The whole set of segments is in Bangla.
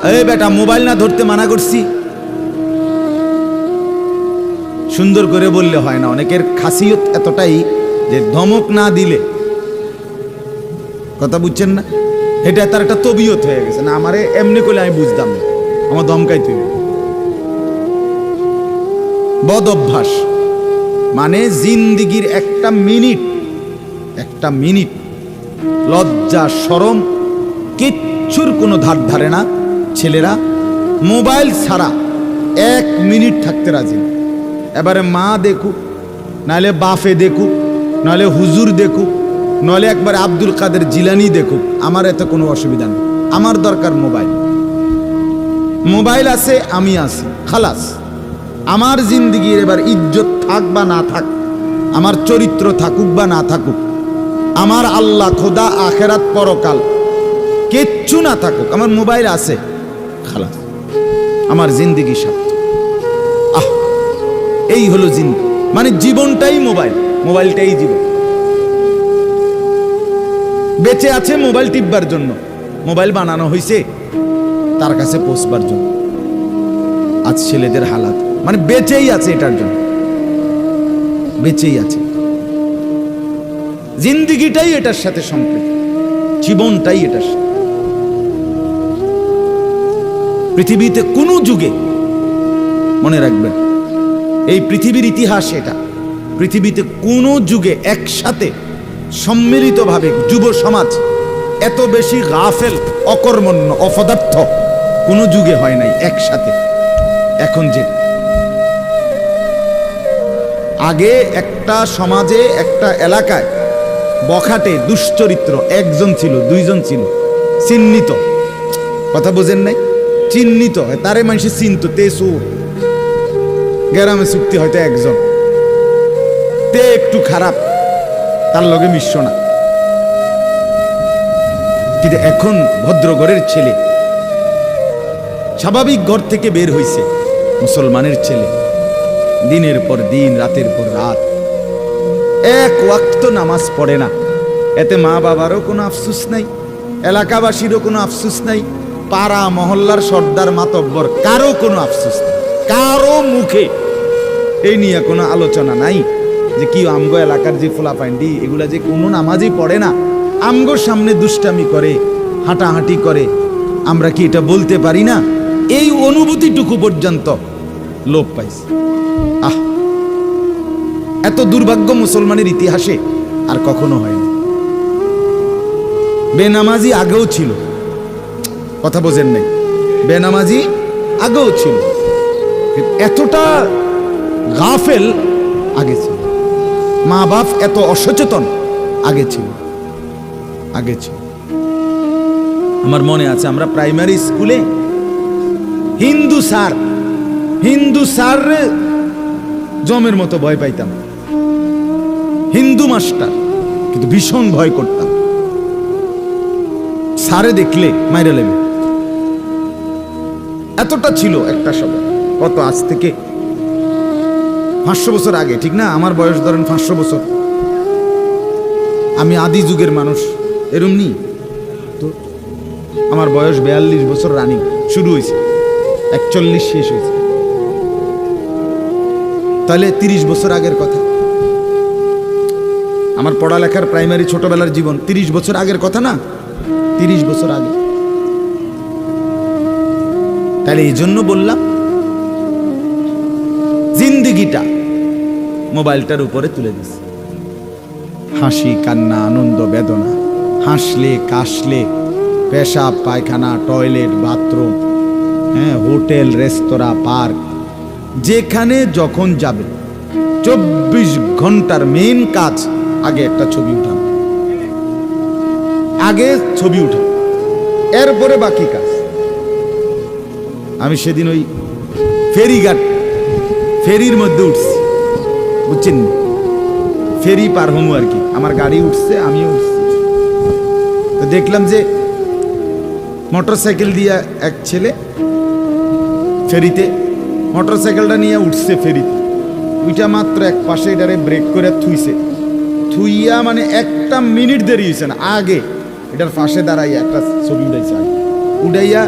এই বেটা মোবাইল না ধরতে মানা করছি। সুন্দর করে বললে হয় না, অনেকের খাসিয়ত এতটাই যে ধমক না দিলে, কথা বুঝছেন না, এটা তার একটা তবিয়ত হয়ে গেছে। না আমারে এমনি করলে আমি বুঝতাম না, আমার ধমকাইতে হবে। বদ অভ্যাস মানে জিন্দিগির একটা মিনিট লজ্জা শরম কিচ্ছুর কোনো ধার ধারে না। ছেলেরা মোবাইল ছাড়া 1 মিনিট থাকতে রাজি না। এবারে মা দেখুক, নাহলে বাফে দেখুক, নাহলে হুজুর দেখুক, নাহলে একবার আব্দুল কাদের জিলানি দেখুক, আমার এতে কোনো অসুবিধা নেই। আমার দরকার মোবাইল আছে, আমি আছি, খালাস। আমার জিন্দিগির এবার ইজ্জত থাক বা না থাক, আমার চরিত্র থাকুক বা না থাকুক, আমার আল্লাহ খোদা আখেরাত পরকাল কিচ্ছু না থাকুক, আমার মোবাইল আছে, খালাস, আমার জিন্দিগি সার্থক। এই হলো জিন্দিগি, মানে জীবনটাই মোবাইলটাই জীবন। বেঁচে আছে মোবাইল টিপবার জন্য, মোবাইল বানানো হয়েছে তার কাছে পৌঁছবার জন্য। আজ ছেলেদের হালাত মানে বেঁচেই আছে, এটার জন্য বেঁচেই আছে। জিন্দিগিটাই এটার সাথে সম্পৃক্ত, জীবনটাই এটার সাথে। পৃথিবীতে কোনো যুগে, মনে রাখবেন এই পৃথিবীর ইতিহাস এটা, পৃথিবীতে কোনো যুগে একসাথে সম্মিলিতভাবে যুব সমাজ এত বেশি গাফেল, অকর্মণ্য, অপদার্থ কোনো যুগে হয় নাই একসাথে। এখন যে আগে একটা সমাজে, একটা এলাকায় বখাটে দুশ্চরিত্র একজন ছিল, দুইজন ছিল, চিহ্নিত, কথা বোঝেন নাই, চিহ্নিত হয় তারে মানুষে চিনত, তে সুর গ্রামে চুক্তি হয়তো একজন, তে একটু খারাপ, তার লগে মিশ্র না। কিন্তু এখন ভদ্রঘরের ছেলে, স্বাভাবিক ঘর থেকে বের হইছে মুসলমানের ছেলে, দিনের পর দিন, রাতের পর রাত এক ওয়াক্ত নামাজ পড়ে না। এতে মা বাবারও কোনো আফসোস নাই, এলাকাবাসীরও কোনো আফসোস নাই, পাড়া মহল্লার সর্দার মাতব্বর কারো কোনো আফসোস নাই, কারো মুখে এই নিয়ে কোনো আলোচনা নাই যে কি আমগো এলাকার যে ফোলাফাইন্ডি এগুলা যে কোনো নামাজই পড়ে না, আমগোর সামনে দুষ্টামি করে, হাঁটাহাঁটি করে, আমরা কি এটা বলতে পারি না? এই অনুভূতিটুকু পর্যন্ত লোপ পাইছে। এত দুর্ভাগ্য মুসলমানের ইতিহাসে আর কখনো হয়নি। বেনামাজি আগেও ছিল, কথা বোঝেন নাই, বেনামাজি আগেও ছিল, এতটা গাফেল আগে ছিল, মা বাপ এত অসচেতন আগে ছিল। আমার মনে আছে আমরা প্রাইমারি স্কুলে হিন্দু স্যার জমের মতো ভয় পাইতাম, হিন্দু মাস্টার, কিন্তু ভীষণ ভয় করতাম। স্যারে দেখলে মাইরা লেবে, এতটা ছিল একটা সময়। কত আজ থেকে 500 বছর আগে, ঠিক না? আমার বয়স ধরেন 500 বছর, আমি আদি যুগের মানুষ, এরম নি তো। আমার বয়স 42 বছর রানিং শুরু হয়েছে, 41 শেষ হয়েছে, তাহলে 30 বছর আগের কথা। আমার পড়ালেখার প্রাইমারি ছোটবেলার জীবন 30 বছর আগের কথা না, 30 বছর আগে। তাহলে এই জন্য বললাম জিন্দিগিটা মোবাইলটার উপরে তুলে দিছে। হাসি কান্না আনন্দ বেদনা, হাসলে কাশলে, পেশাব পায়খানা, টয়লেট বাথরুম, হোটেল রেস্তোরাঁ পার্ক, যেখানে যখন যাবে 24 ঘন্টার মেইন কাজ আগে একটা ছবি উঠানো, এরপরে বাকি কাজ। আমি সেদিন ওই ফেরির মধ্যে উঠছি, বুঝছেন, ফেরি পার হমু আর কি, আমার গাড়ি উঠছে, আমিও উঠছি। তো দেখলাম যে মোটরসাইকেল দিয়ে এক ছেলে ফেরিতে, মোটরসাইকেলটা নিয়ে উঠছে ফেরিতে, ওইটা মাত্র এক পাশে এটারে ব্রেক করে থুইয়া মানে 1 মিনিট দেরি হয়েছে না, আগে এটার পাশে দাঁড়াইয়া একটা ছবি উঠাইছে, উঠাইয়া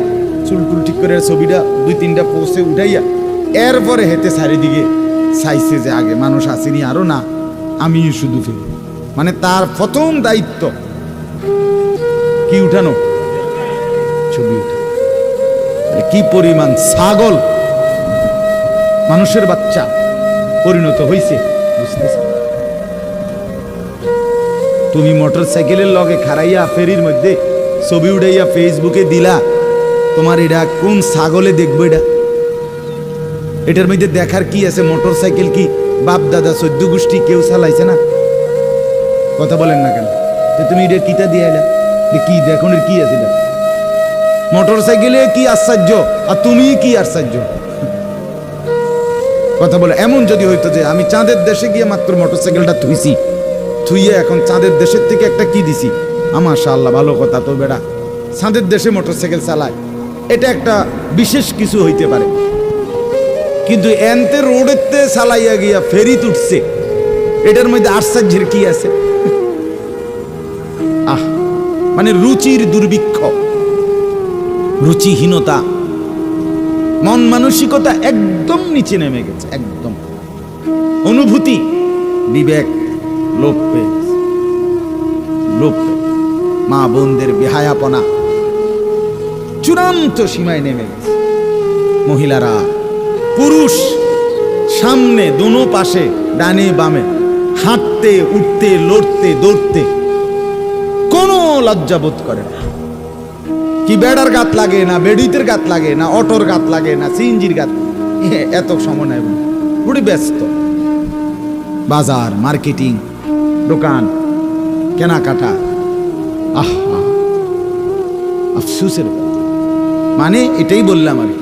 চুলটুল ঠিক করে ছবিটা 2-3টা পোস্টে উঠাইয়া এরপরে হেতে চারিদিকে চাইছে যে আগে মানুষ আসেনি আরো না, আমি শুধু ফেলি। মানে তার প্রথম দায়িত্ব কি উঠানো, ছবি উঠা। কি পরিমাণ ছাগল মানুষের বাচ্চা পরিণত হয়েছে বুঝতেছে। তুমি মোটর সাইকেলের লগে খাড়াইয়া ফেরির মধ্যে ছবি উঠাইয়া ফেসবুকে দিলা, তোমার এটা কোন ছাগলে দেখবো? এটার মধ্যে দেখার কি আছে? মোটর সাইকেল কি বাপ দাদা 14 গোষ্ঠী কেউ চালাইছে না? কথা বলেন না কেন? তুমি এটা কিটা দিয়ে এলা, কি দেখুন কি আছে? মোটর সাইকেলে কি আশ্চর্য আর তুমি কি আশ্চর্য? কথা বলে এমন যদি হইতো যে আমি চাঁদের দেশে গিয়ে মাত্র মোটর সাইকেলটা থুইছি, থুইয়ে এখন চাঁদের দেশের থেকে একটা কি দিছি, মাশাআল্লাহ ভালো কথা তো বেটা, চাঁদের দেশে মোটর সাইকেল চালায়, এটা একটা বিশেষ কিছু হইতে পারে। কিন্তু এনতে রোডেতে চালাইয়া গিয়া ফেরি তুটছে, এটার মধ্যে আশ্চর্যের কি আছে? মানে রুচির দুর্ভিক্ষ, রুচিহীনতা, মন মানসিকতা একদম নিচে নেমে গেছে, একদম অনুভূতি বিবেক লোপ পেয়ে গেছে, লোপ পেয়ে। মা বোনদের বেহায়াপনা চূড়ান্ত সীমায় নেমে গেছে। মহিলারা পুরুষ সামনে দোনো পাশে ডানে বামে হাঁটতে উঠতে লড়তে দৌড়তে কোনো লজ্জাবোধ করে না। কি বেড়ার গাত লাগে না, বেডিতের গাত লাগে না, অটোর গাত লাগে না, সিএনজির গাত, এত সময় নাই, পুরো ব্যস্ত। বাজার, মার্কেটিং, দোকান, কেনাকাটা, আফসোসের ব্যাপার। মানে এটাই বললাম আমি,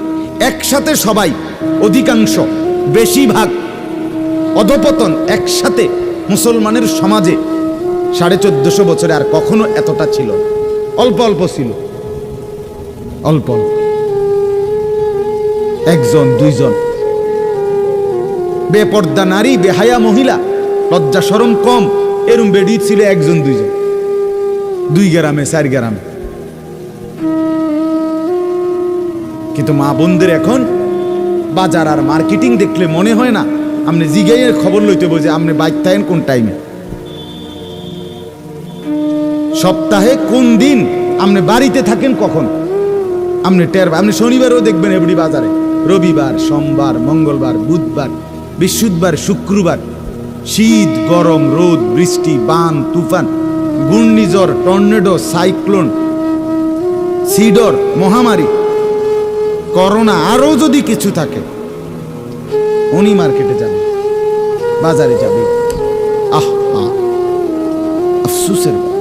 একসাথে সবাই, অধিকাংশ, বেশিরভাগ অধপতন একসাথে মুসলমানের সমাজে 1450 বছরে আর কখনো এতটা ছিল, অল্প অল্প ছিল, অল্প অল্প, একজন দুইজন বেপর্দা নারী, বেহায়া মহিলা, লজ্জা শরম কম, এরম বেডি ছিল একজন দুইজন, 2 গ্রামে 4 গ্রামে। কিন্তু মা বোনদের এখন বাজার আর মার্কেটিং দেখলে মনে হয় না আপনি জিগাইয়ের খবর লইতে বোঝে আপনি বাইক থাকেন কোন টাইমে, সপ্তাহে কোন দিন আপনি বাড়িতে থাকেন কখন, আপনি টের, আপনি শনিবারও দেখবেন এবারে বাজারে, রবিবার, সোমবার, মঙ্গলবার, বুধবার, বৃহস্পতিবার, শুক্রবার, শীত, গরম, রোদ, বৃষ্টি, বান, তুফান, ঘূর্ণিঝড়, টর্নেডো, সাইক্লোন, সিডর, মহামারী, করোনা, আরো যদি কিছু থাকে, উনি মার্কেটে যাবে, বাজারে যাবে। আফসোসের ব্যাপার,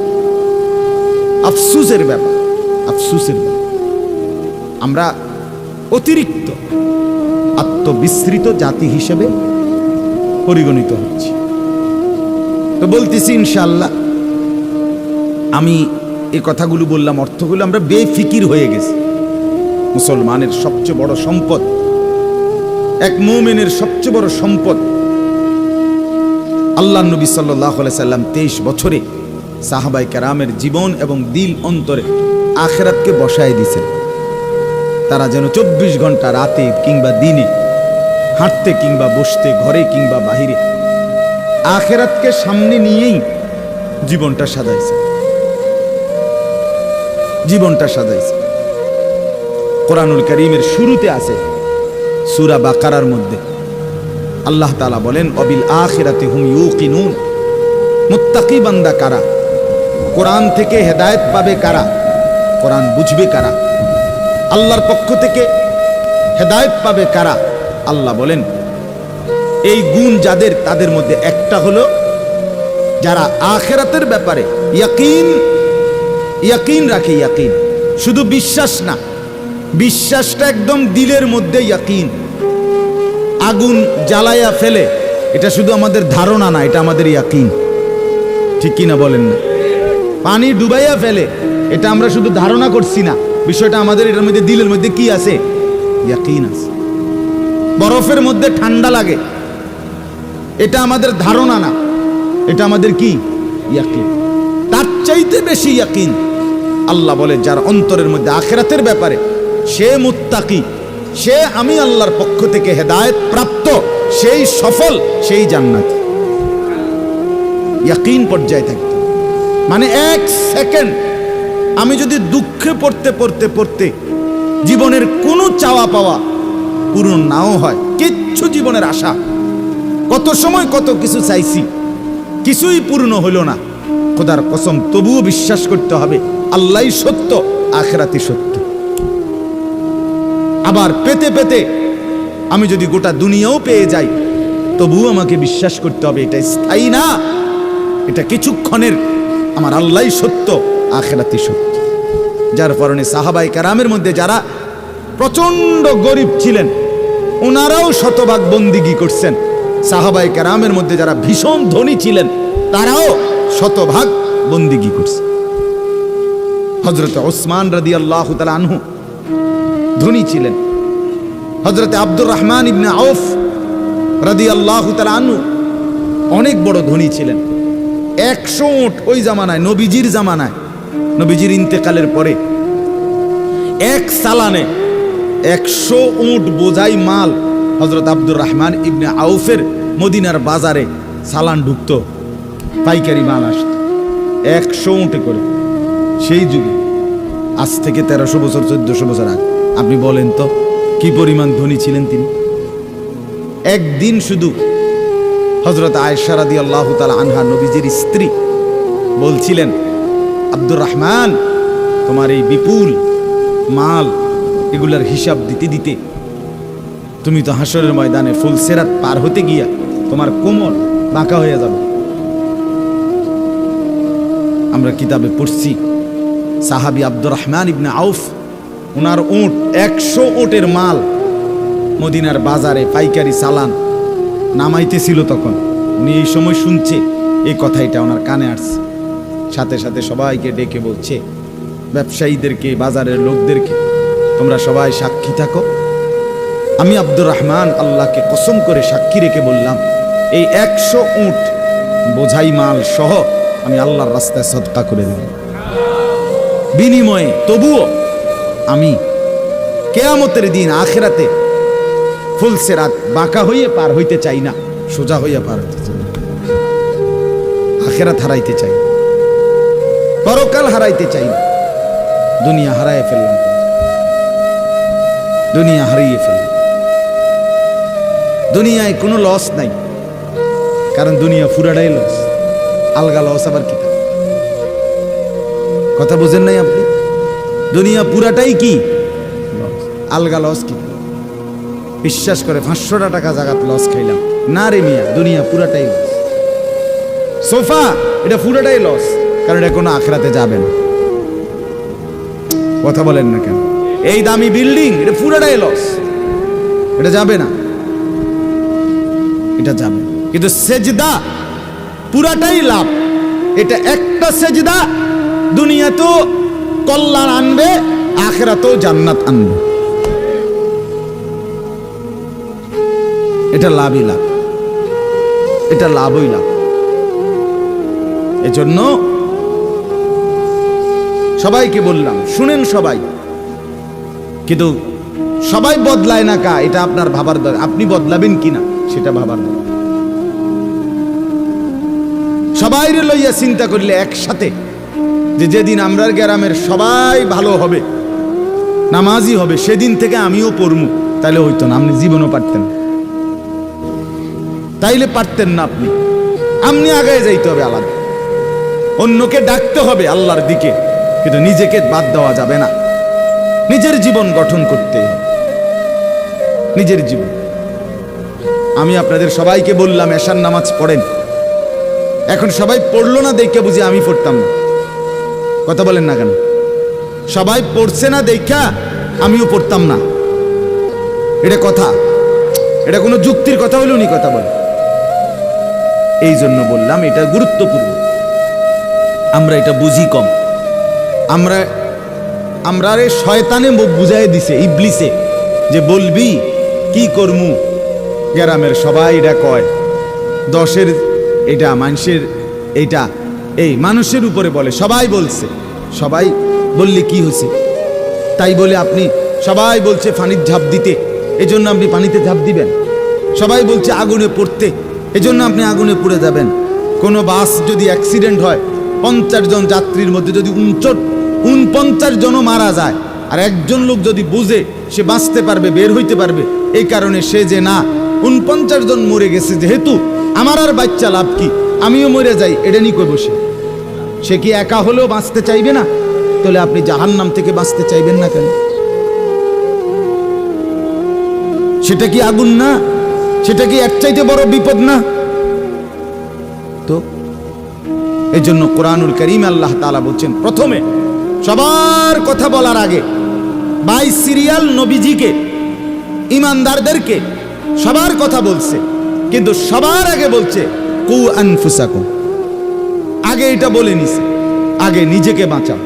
আফসোসের ব্যাপার, আফসোসের ব্যাপার। আমরা অতিরিক্ত আত্মবিস্মৃত জাতি হিসেবে পরিগণিত হচ্ছি। তো বলতেছি ইনশাআল্লাহ, আমি এই কথাগুলো বললাম, অর্থগুলো আমরা বেফিকির হয়ে গেছি। মুসলমানের সবচেয়ে বড় সম্পদ, এক মুমিনের সবচেয়ে বড় সম্পদ, আল্লাহ নবী সাল্লাল্লাহু আলাইহি সাল্লাম 23 বছরে সাহাবায়ে কেরামের জীবন এবং দিল অন্তরে আখিরাতকে বসায় দিয়েছেন। তারা যেন 24 ঘন্টা রাতে কিংবা দিনে, হাঁটতে কিংবা বসতে, ঘরে কিংবা বাহিরে, আখিরাতকে সামনে নিয়েই জীবনটা সাজাইছে, জীবনটা সাজাইছে। কোরআনুল কারীমের শুরুতে আছে সূরা বাকারার মধ্যে আল্লাহ তাআলা বলেন, অবিল আখিরাতি হুম ইউকিনুন, মুত্তাকি বান্দা কারা, কোরআন থেকে হেদায়েত পাবে কারা, কোরআন বুঝবে কারা, আল্লাহর পক্ষ থেকে হেদায়েত পাবে কারা। আল্লাহ বলেন এই গুণ যাদের, তাদের মধ্যে একটা হলো যারা আখিরাতের ব্যাপারে ইয়াকিন রাখে। ইয়াকিন শুধু বিশ্বাস না, বিশ্বাসটা একদম দিলের মধ্যে ইয়াকিন। আগুন জ্বালায়া ফেলে, এটা শুধু আমাদের ধারণা না, এটা আমাদের ইয়াকিন, ঠিক কিনা বলেন না? পানি ডুবাইয়া ফেলে, এটা আমরা শুধু ধারণা করছি না, বিষয়টা আমাদের এটার মধ্যে দিলের মধ্যে কি আছে? ইয়াকিন আছে। বরফের মধ্যে ঠান্ডা লাগে, এটা আমাদের ধারণা না, এটা আমাদের কি? ইয়াকিন। তার চাইতে বেশি ইয়াকিন আল্লাহ বলে যার অন্তরের মধ্যে আখিরাতের ব্যাপারে সে মুত্তাকি, সে আমি আল্লাহর পক্ষ থেকে হেদায়েত প্রাপ্ত, সেই সফল, সেই জান্নাতি। ইয়াকিন পর্যায়ে থাকতে মানে এক সেকেন্ড আমি যদি দুঃখে পড়তে পড়তে পড়তে জীবনের কোনো চাওয়া পাওয়া পূরণ নাও হয়, কিচ্ছু জীবনের আশা, কত সময় কত কিছু চাইছি, কিছুই পূর্ণ হলো না, খোদার কসম তবুও বিশ্বাস করতে হবে আল্লাহই সত্য, আখিরাতই সত্য। আবার পেতে পেতে আমি যদি গোটা দুনিয়াও পেয়ে যাই, তবুও আমাকে বিশ্বাস করতে হবে এটা স্থায়ী না, এটা কিছুক্ষণের, আমার আল্লাহই সত্য, আখিরাতই সত্য। যার কারণে সাহাবায়ে কেরামের মধ্যে যারা প্রচন্ড গরিব ছিলেন, ওনারাও শতভাগ বন্দিগি করছেন। সাহাবায়ে কেরামের মধ্যে যারা ভীষণ ধনী ছিলেন, তারাও শতভাগ বন্দিগি করছে। হযরত ওসমান রাদিয়াল্লাহু তাআলা আনহু ধনী ছিলেন। হযরত আব্দুর রহমান ইবনে আউফ রাদিয়াল্লাহু তাআলা আনহু অনেক বড় ধনী ছিলেন। 100 উট ওই জামানায়, নবীজির জামানায়, নবীজির ইন্তেকালের পরে এক সালানে 100 উট বোঝাই মাল হযরত আব্দুর রহমান ইবনে আউফের মদিনার বাজারে সালান ঢুকতো, পাইকারি মাল আসত 100 উটে করে। সেই যুগে, আজ থেকে 1300 বছর 1400 বছর আগে, আপনি বলেন তো কি পরিমাণ ধনী ছিলেন তিনি। একদিন শুধু হযরত আয়েশা রাদিয়াল্লাহু তাআলা আনহা, নবীজির স্ত্রী, বলছিলেন, আব্দুর রহমান, তোমার এই বিপুল মাল, এগুলার হিসাব দিতে দিতে তুমি তো হাসরের ময়দানে ফুলসেরাত পার হতে গিয়া তোমার কোমর বাঁকা হয়ে যাবে। আমরা কিতাবে পড়ছি সাহাবী আব্দুর রহমান ইবনে আউফ, ওনার উট 100 উটের মাল মদিনার বাজারে পাইকারি চালান নামাইতেছিল। তখন উনি এই সময় শুনছে, এই কথাটা ওনার কানে আসছে। সাথে সাথে সবাইকে ডেকে বলছে, ব্যবসায়ীদেরকে, বাজারের লোকদেরকে, তোমরা সবাই সাক্ষী থাকো, আমি আব্দুর রহমান আল্লাহকে কসম করে সাক্ষী রেখে বললাম, এই 100 উট বোঝাই মাল সহ আমি আল্লাহর রাস্তায় সদকা করে দেব। বিনিময়ে তবুও আমি কিয়ামতের দিন আখিরাতে ফুলসেরাত বাঁকা হইয়ে পার হইতে চাই না, সোজা হইয়া পার হইতে চাই, আখিরাত হারাইতে চাই, পরকাল হারাইতে চাই না। দুনিয়া হারাইয়ে ফেললাম, দুনিয়া হারিয়ে ফেললাম। দুনিয়ায় কোনো লস নাই, কারণ দুনিয়া পুরাটাই লস, আলগা লস আবার কি? কথা বুঝেন নাই আপনি? দুনিয়া পুরাটাই কি লস, আলগা লস কি? বিশ্বাস করে 500 টাকা জায়গাত লস খাইলাম না রে মিয়া, দুনিয়া পুরাটাই লস। সোফা এটা পুরাটাই লস, কারণ এটা কোনো আখিরাতে যাবে না। কথা বলেন না কেন? এই দামি বিল্ডিং এটা পুরাটাই লস, এটা যাবে না, এটা যাবে। কিন্তু সেজদা পুরাটাই লাভ। এটা একটা সেজদা দুনিয়াতেও কল্যাণ আনবে, আখিরাতেও জান্নাত আনবে। এটা লাভই লাভ, এটা লাভই লাভ। এজন্য সবাইকে বললাম, শুনেন সবাই, কিন্তু সবাই বদলায় না কা, এটা আপনার ভাবার দরকার। আপনি বদলাবেন কিনা সেটা ভাবার দরকার। সবাই লইয়া চিন্তা করলে একসাথে, যে যেদিন আমরার গ্রামের সবাই ভালো হবে, নামাজি হবে, সেদিন থেকে আমিও পড়মু, তাইলে হইতো না। আপনি জীবনও পারতেন, তাইলে পারতেন না। আপনি আগায় যাইতে হবে আলাদা, অন্যকে ডাকতে হবে আল্লাহর দিকে, কিন্তু নিজেকে বাদ দেওয়া যাবে না। নিজের জীবন গঠন করতে হবে, নিজের জীবন। আমি আপনাদের সবাইকে বললাম এশার নামাজ পড়েন, এখন সবাই পড়লো না দেখে বুঝি আমি পড়তাম না। কথা বলেন না কেন? সবাই পড়ছে না দেখা আমিও পড়তাম না, এটা কথা, এটা কোনো যুক্তির কথা হলে উনি কথা বলে। এই জন্য বললাম এটা গুরুত্বপূর্ণ। আমরা এটা বুঝি কম। আমরা শয়তানে বুঝাই দিছে, ইবলিসে, যে বলবি কি করমু, গ্রামের সবাই এটা কয়, 10-এর এটা মানুষের, এইটা এই মানুষের উপরে বলে, সবাই বলছে, সবাই বললে কি হয়েছে, তাই বলে আপনি সবাই বলছে পানির ঝাঁপ দিতে, এজন্য আপনি পানিতে ঝাঁপ দিবেন। সবাই বলছে আগুনে পড়তে, এজন্য আপনি আগুনে পড়ে যাবেন। কোনো বাস যদি অ্যাক্সিডেন্ট হয়, 50 জন যাত্রীর মধ্যে যদি 49 জনও মারা যায়, আর একজন লোক যদি বুঝে সে বাঁচতে পারবে, বের হইতে পারবে, এই কারণে সে যে না 49 জন মরে গেছে, যেহেতু আমার আর বাচ্চা লাভ কি, আমিও মরে যাই, এটা নিয়ে কই বসে। সে কি একা হলেও বাঁচতে চাইবে না? তাহলে আপনি জাহান্নাম থেকে বাঁচতে চাইবেন না কেন? সেটা কি আগুন না? সেটা কি এর চাইতে বড় বিপদ না? তো এজন্য কোরআনুল কারীম আল্লাহ তাআলা বলছেন, প্রথমে সবার কথা বলার আগে বাই সিরিয়াল নবীজিকে, ইমানদারদেরকে সবার কথা বলছে, কিন্তু সবার আগে বলছে কু আনফুসাকুম। আগে এটা বলে নিছে, আগে নিজেকে বাঁচাও।